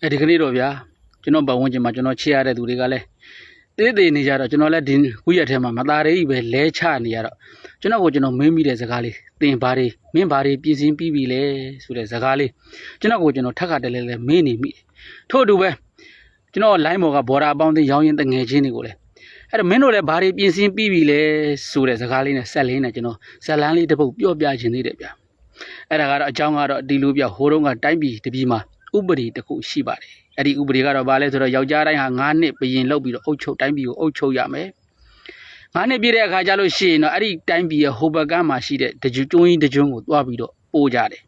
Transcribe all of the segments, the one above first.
ဒီကနေ့တော့ဗျာကျွန်တော်ပတ်ဝန်းကျင်မှာကျွန်တော်ချစ်ရတဲ့သူတွေကလည်းသေးနေကြတော့ကျွန်တော်လည်းဒီခုရက်ထဲမှာမသားရေးပဲလဲချနေရတော့ကျွန်တော်မင်းမိတဲ့စကားလေးတင်ဘာတွေမင်းဘာတွေပြည့်စင်ပြီးပြီလဲဆိုတဲ့စကားလေးကျွန်တော်ထက်ကတလဲလဲမင်းနေမိထို့အတူပဲကျွန်တော် line ပေါ်ကဘော်ဒါအပေါင်းအသင်းရောင်းရင်တငယ်ချင်းတွေကိုလည်းအဲ့တော့မင်းတို့လည်းဘာတွေပြင်ဆင်ပြီးပြီလဲဆိုတဲ့စကားလေးနဲ့ဆက်လင်းနဲ့ကျွန်တော်ဇလန်းလေးတစ်ပုတ်ပြောပြခြင်းသေးတယ်ဗျာအဲ့ဒါကတော့အကြောင်းကတော့ဒီလိုပြဟိုတုန်းကတိုင်းပြည်တပြည်မှာဥပဒေတစ်ခုရှိပါတယ်အဲ့ဒီဥပဒေကတော့ဘာလဲဆိုတော့ယောက်ျားတိုင်းဟာ9နှစ်ဘယင်လောက်ပြီးတော့အုပ်ချုပ်တိုင်းပြည်ကိုအုပ်ချုပ်ရမယ်9နှစ်ပြည့်တဲ့အခါကျလို့ရှိရင်တော့အဲ့ဒီတိုင်းပြည်ရဲ့ဟိုဘက်ကမ်းမှာရှိတဲ့တကျွန်းကြီးတကျွန်းကိုတွားပြီးတော့ပို့ကြတယ်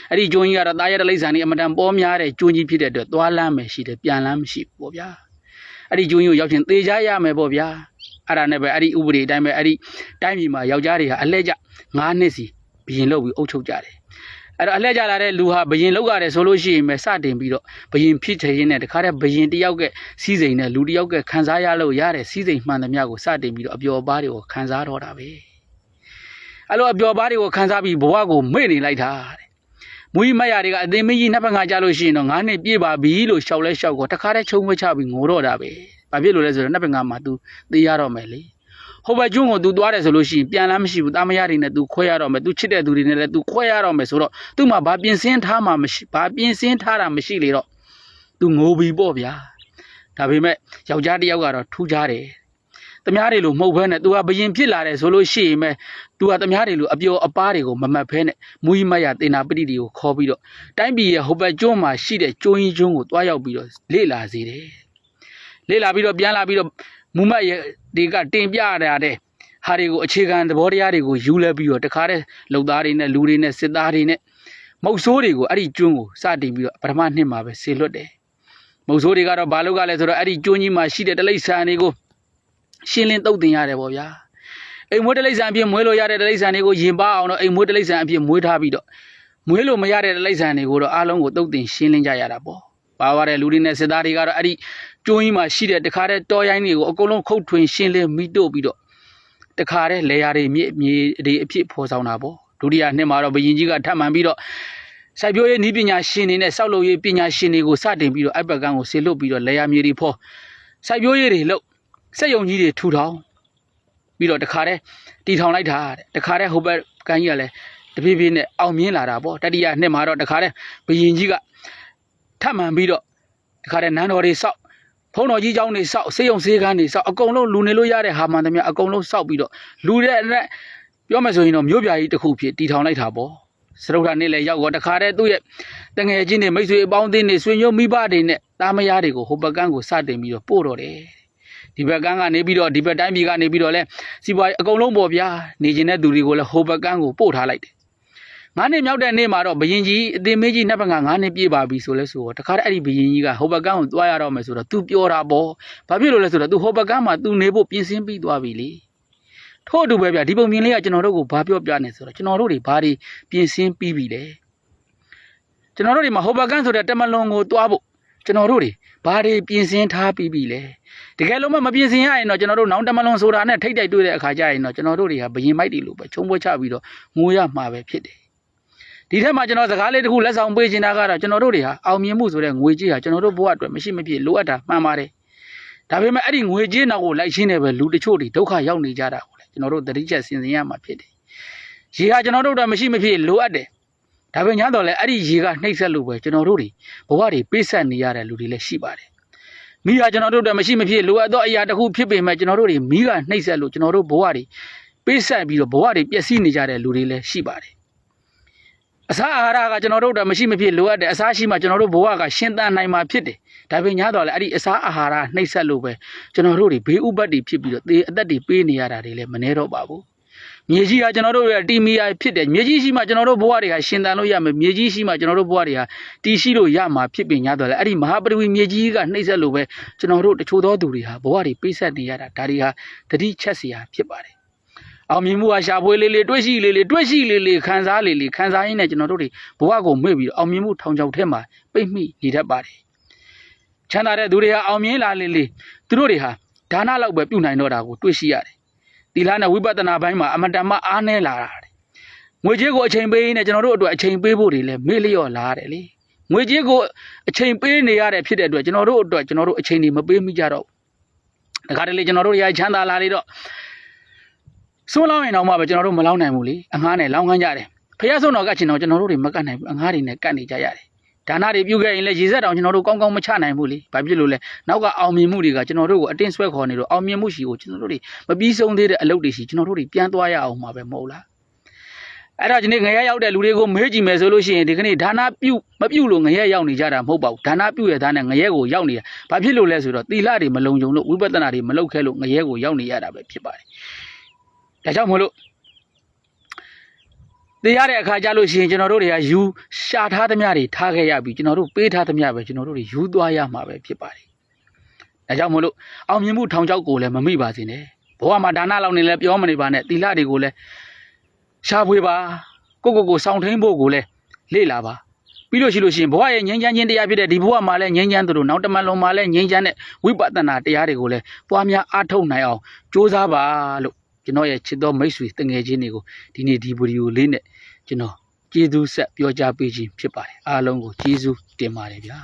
အဲ့ဒီကျွန်းကြီးကတော့တာရတလိษံကြီးအမတန်ပေါ်များတဲ့ကျွန်းကြီးဖြစ်တဲ့အတွက်သွားလမ်းမယ်ရှိတယ်ပြန်လမ်းမရှိဘူးပေါ့ဗျာအဲ့ဒီကျွန်းကြီးကိုရောက်ချင်းသေချာရမယ်ပေါ့ဗျာအဲ့ဒါနဲ့ပဲအဲ့ဒီဥပဒေအတိုင်းပဲအဲ့ဒီတိုင်းပြည်မှာယောက်ျားတွေဟာအလှည့်ကျ9နှစ်စီဘယင်လောက်ပြီးအုပ်ချုပ်ကြတယ်အဲ့တော့အလှည့်ကျလာတဲ့လူဟာဘယင်လောက်ရတယ်ဆိုလို့ရှိရင်ပဲစတင်ပြီးတော့ဘယင်ဖြစ်ချင်ရင်တခါတည်းဘယင်တယောက်ကစီးစိမ်နဲ့လူတယောက်ကခံစားရလို့ရတဲ့စီးစိမ်မှန်သမျှကိုစတင်ပြီးတော့အပျော်ပါးတွေကိုခံစားတော့တာပဲအဲ့လိုအပျော်ပါးတွေကိုခံစားပြီးဘဝကိုမေ့နေလိုက်တာတဲ့မူကြီးမရတွေကအသင်မကြီးနှစ်ဖက်ငါကြလို့ရှိရင်တော့9နှစ်ပြည့်ပါပြီလို့ရှောက်လဲရှောက်ကိုတခါတည်းချုံမချပြီးငိုတော့တာပဲဘာဖြစ်လို့လဲဆိုတော့နှစ်ဖက်ငါမှာ तू သိရတော့မယ်လေဟိုဘက်ကျွန်းကို तू သွားတယ်ဆိုလို့ရှိရင်ပြန်လာမရှိဘူးတာမယားတွေနဲ့ तू ခွဲရတော့မယ် तू ချစ်တဲ့သူတွေနဲ့လည်း तू ခွဲရတော့မယ်ဆိုတော့ तू မှာဘာပြင်ဆင်ထားမှမရှိဘာပြင်ဆင်ထားတာမရှိလေတော့ तू ငိုပြီးပေါ့ဗျာဒါပေမဲ့ယောက်ျားတစ်ယောက်ကတော့ထူးခြားတယ်တမားတွေလို့မဟုတ်ဘဲနဲ့ तू ကဘယင်ဖြစ်လာတယ်ဆိုလို့ရှိရင်ပဲ तू ကတမားတွေလို့အပျော်အပါးတွေကိုမမတ်ဖဲနဲ့မူကြီးမရတေနာပတိတွေကိုခေါ်ပြီးတော့တိုင်းပြည်ရဲ့ဟိုဘက်ကျွန်းမှာရှိတဲ့ကျွန်းကြီးကျွန်းကိုတွားရောက်ပြီးတော့လေ့လာစေတယ်လေ့လာပြီးတော့ပြန်လာပြီးတော့မူမတ်ရဲ့တွေကတင်ပြရတဲ့ဟာတွေကိုအခြေခံသဘောတရားတွေကိုယူလဲပြီးတော့တခါတည်းလုံသားတွေနဲ့လူတွေနဲ့စစ်သားတွေနဲ့မုတ်ဆိုးတွေကိုအဲ့ဒီကျွန်းကိုစတင်ပြီးတော့ပထမနှစ်မှာပဲဆေလွတ်တယ်မုတ်ဆိုးတွေကတော့ဘာလို့ကလဲဆိုတော့အဲ့ဒီကျွန်းကြီးမှာရှိတဲ့တလိษံတွေကိုရှင်းလင်းသုတ်တင်ရတယ်ပေါ့ဗျာအိမ်မွေးတလိษံအဖြစ်မွေးလို့ရတဲ့တလိษံတွေကိုရင်ပါအောင်တော့အိမ်မွေးတလိษံအဖြစ်မွေးထားပြီးတော့မွေးလို့မရတဲ့တလိษံတွေကိုတော့အားလုံးကိုသုတ်တင်ရှင်းလင်းကြရတာပေါ့ပါသွားတဲ့လူတွေနဲ့စစ်သားတွေကတော့အဲ့ဒီကျွန်းကြီးမှာရှိတဲ့တခါတည်းတော်ရိုင်းတွေကိုအကုန်လုံးခုတ်ထွင်ရှင်းလင်းမိတို့ပြီးတော့တခါတည်းလေယာတွေမြေတွေအဖြစ်ဖော်ဆောင်တာပေါ့ဒုတိယနှစ်မှာတော့ဘယင်ကြီးကထပ်မံပြီးတော့စိုက်ပျိုးရေးနည်းပညာရှင်တွေနဲ့စောက်လုပ်ရေးပညာရှင်တွေကိုစတင်ပြီးတော့အပကန်းကိုဆေလွတ်ပြီးတော့လေယာမြေတွေဖော်စိုက်ပျိုးရေးတွေလုပ်စက်ယုံကြီးတွေထူထောင်ပြီးတော့တခါတည်းတီထောင်လိုက်တာတဲ့တခါတည်းဟိုဘက်ကန်းကြီးကလည်းတပြေးပြေးနဲ့အောင်မြင်လာတာပေါ့တတိယနှစ်မှာတော့တခါတည်းဘယင်ကြီးကထပ်မံပြီးတော့တခါတည်းနန်းတော်တွေစောက်ဖုံးတော်ကြီးเจ้าနေစောက်စေးုံစေးကန်းနေစောက်အကုန်လုံးလူနေလို့ရတဲ့ဟာမှန်သမျှအကုန်လုံးစောက်ပြီးတော့လူတဲ့နဲ့ပြောမယ်ဆိုရင်တော့မြို့ပြကြီးတစ်ခုဖြစ်တီထောင်လိုက်တာပေါ့စရုပ်ဓာတ်နေ့လည်းရောက်တော့တခါတည်းသူ့ရဲ့တငယ်ချင်းတွေမိတ်ဆွေအပေါင်းအသင်းတွေဆွေမျိုးမိဘတွေနဲ့တားမယားတွေကိုဟိုဘက်ကန်းကိုစတင်ပြီးတော့ပို့တော့တယ်ဒီဘက်ကန်းကနေပြီးတော့ဒီဘက်တိုင်းပြည်ကနေပြီးတော့လဲစီးပွားရေးအကုန်လုံးပေါ့ဗျာနေကျင်တဲ့သူတွေကိုလည်းဟိုဘက်ကန်းကိုပို့ထားလိုက်တယ်9နှစ်မြောက်တဲ့နေ့မှာတော့ဘယင်ကြီးအသင်မေးကြီးနှစ်ဖက်က9နှစ်ပြည့်ပါပြီဆိုလဲဆိုတော့တခါတည်းအဲ့ဒီဘယင်ကြီးကဟိုဘက်ကန်းကိုတွားရတော့မယ်ဆိုတော့ तू ပြောတာပေါ့ဘာဖြစ်လို့လဲဆိုတော့ तू ဟိုဘက်ကန်းမှာ तू နေဖို့ပြင်ဆင်ပြီးသွားပြီလေထို့အတူပဲဗျာဒီပုံမြင်လေးကကျွန်တော်တို့ကိုဘာပြောပြနေဆိုတော့ကျွန်တော်တို့တွေဘာတွေပြင်ဆင်ပြီးပြီလဲကျွန်တော်တို့တွေမှာဟိုဘက်ကန်းဆိုတဲ့တမလွန်ကိုတွားဖို့ကျွန်တော်တို့တွေဘာတွေပြင်ဆင်ထားပြီးပြီလဲတကယ်လို့မပြင်ဆင်ရရင်တော့ကျွန်တော်တို့နောင်တမလွန်ဆိုတာနဲ့ထိတ်တိုက်တွေ့တဲ့အခါကျရင်တော့ကျွန်တော်တို့တွေကဘယင်မိုက်တွေလို့ပဲချုံပွဲချပြီးတော့ငိုရမှာပဲဖြစ်တယ်ဒီထက်မှာကျွန်တော်စကားလေးတစ်ခုလက်ဆောင်ပေးချင်တာကတော့ကျွန်တော်တို့တွေဟာအောင်မြင်မှုဆိုတဲ့ငွေကြေးဟာကျွန်တော်တို့ဘဝအတွက်မရှိမဖြစ်လိုအပ်တာမှန်ပါတယ်ဒါပေမဲ့အဲ့ဒီငွေကြေးနောက်ကိုလိုက်ရှင်းနေပဲလူတချို့တွေဒုက္ခရောက်နေကြတာကိုလေကျွန်တော်တို့သတိချက်စဉ်းစားရမှာဖြစ်တယ်ရေဟာကျွန်တော်တို့အတွက်မရှိမဖြစ်လိုအပ်တယ်ဒါပေမဲ့ညာတော့လေအဲ့ဒီရေကနှိမ့်ဆက်လို့ပဲကျွန်တော်တို့တွေဘဝတွေပေးဆက်နေရတဲ့လူတွေလည်းရှိပါတယ်မိဟာကျွန်တော်တို့အတွက်မရှိမဖြစ်လိုအပ်သောအရာတစ်ခုဖြစ်ပေမဲ့ကျွန်တော်တို့တွေမိကနှိမ့်ဆက်လို့ကျွန်တော်တို့ဘဝတွေပေးဆက်ပြီးတော့ဘဝတွေပျက်စီးနေကြတဲ့လူတွေလည်းရှိပါတယ်အစာအာဟာရကကျွန်တော်တို့တော့မရှိမဖြစ်လိုအပ်တယ်အစာရှိမှကျွန်တော်တို့ဘဝကရှင်သန်နိုင်မှာဖြစ်တယ်ဒါပေမဲ့ညာတော့လေအဲ့ဒီအစာအာဟာရနှိမ့်ဆက်လို့ပဲကျွန်တော်တို့တွေဘေးဥပတ်တွေဖြစ်ပြီးတော့သေအသက်တွေပေးနေရတာတွေလည်းမနှဲတော့ပါဘူးမြေကြီးကကျွန်တော်တို့ရဲ့တီမီယာဖြစ်တယ်မြေကြီးရှိမှကျွန်တော်တို့ဘဝတွေကရှင်သန်လို့ရမယ်မြေကြီးရှိမှကျွန်တော်တို့ဘဝတွေကတည်ရှိလို့ရမှာဖြစ်ပင်ညာတော့လေအဲ့ဒီမဟာပရိဝီမြေကြီးကနှိမ့်ဆက်လို့ပဲကျွန်တော်တို့တချို့သောသူတွေဟာဘဝတွေပေးဆက်နေရတာဒါတွေဟာတတိချက်စရာဖြစ်ပါတယ်အောင်မြင်မှုဟာရှာဖွေလေးတွေ့ရှိလေးခံစားရင်းနဲ့ကျွန်တော်တို့တွေဘဝကိုမေ့ပြီးတော့အောင်မြင်မှုထောင်ချောက်ထဲမှာပိတ်မိနေတတ်ပါတယ်ချမ်းသာတဲ့သူတွေဟာအောင်မြင်လာလေသူတို့တွေဟာဒါနလောက်ပဲပြုနိုင်တော့တာကိုတွေ့ရှိရတယ်သီလနဲ့ဝိပဿနာဘိုင်းမှာအမတန်မှအားနည်းလာတာငွေကြေးကိုအချိန်ပေးနေကျွန်တော်တို့အတွက်အချိန်ပေးဖို့တွေလည်းမေ့လျော့လာတယ်လေ ငွေကြေးကိုအချိန်ပေးနေရတဲ့ဖြစ်တဲ့အတွက်ကျွန်တော်တို့အချိန်တွေမပေးမိကြတော့ဒါကြတယ်လေကျွန်တော်တို့ရချမ်းသာလာလေတော့စိုးလောင်းရင်တော့မှပဲကျွန်တော်တို့မလောင်းနိုင်ဘူးလေအငှားနဲ့လောင်းခန်းကြတယ်ဖះဆုံးတော်ကချင်တော့ကျွန်တော်တို့တွေမကတ်နိုင်ဘူးအငှားတွေနဲ့ကတ်နေကြရတယ်ဒါနတွေပြုခဲ့ရင်လည်းရေစက်တောင်ကျွန်တော်တို့ကောင်းကောင်းမချနိုင်ဘူးလေဘာဖြစ်လို့လဲနောက်ကအောင်မြင်မှုတွေကကျွန်တော်တို့ကိုအတင်းဆွဲခေါ်နေတော့အောင်မြင်မှုရှိကိုကျွန်တော်တို့တွေမပြီးဆုံးသေးတဲ့အလုပ်တွေရှိကျွန်တော်တို့တွေပြန်သွားရအောင်မှာပဲမဟုတ်လားအဲ့တော့ဒီနေ့ငရဲရောက်တဲ့လူတွေကိုမေးကြည့်မယ်ဆိုလို့ရှိရင်ဒီကနေ့ဒါနပြုမပြုလို့ငရဲရောက်နေကြတာမဟုတ်ပါဘူးဒါနပြုရတဲ့နဲ့ငရဲကိုရောက်နေတာဘာဖြစ်လို့လဲဆိုတော့သီလတွေမလုံခြုံလို့ဝိပဿနာတွေမလုပ်ခဲလို့ငရဲကိုရောက်နေရတာပဲဖြစ်ပါတယ်ဒါကြောင့်မို့လို့တရားတဲ့အခါကြလို့ရှိရင်ကျွန်တော်တို့တွေကယူရှာထားသမျှတွေထားခဲ့ရပြီကျွန်တော်တို့ပေးထားသမျှပဲကျွန်တော်တို့တွေယူသွားရမှာပဲဖြစ်ပါတယ်ဒါကြောင့်မို့လို့အောင်မြင်မှုထောင်ချောက်ကိုလည်းမမိပါစေနဲ့ဘဝမှာဒါနလောက်နေလဲပြောမနေပါနဲ့သီလတွေကိုလည်းရှားဖွေပါကိုစောင့်ထိန်ဖို့ကိုလည်းလေ့လာပါပြီးလို့ရှိရင်ဘဝရဲ့ငြိမ်းချမ်းခြင်းတရားဖြစ်တဲ့ဒီဘဝမှာလည်းငြိမ်းချမ်းသလိုနောက်တမန်လုံးမှာလည်းငြိမ်းချမ်းတဲ့ဝိပဿနာတရားတွေကိုလည်းပွားများအားထုတ်နိုင်အောင်ကြိုးစားပါလို့ကျွန်တော်ရဲ့ချစ်တော်မိတ်ဆွေတငယ်ချင်းတွေကိုဒီနေ့ဒီဗီဒီယိုလေးနဲ့ကျွန်တော်ကျေးဇူးဆက်ပြောကြားပေးခြင်းဖြစ်ပါတယ်အားလုံးကိုကျေးဇူးတင်ပါတယ်ဗျာ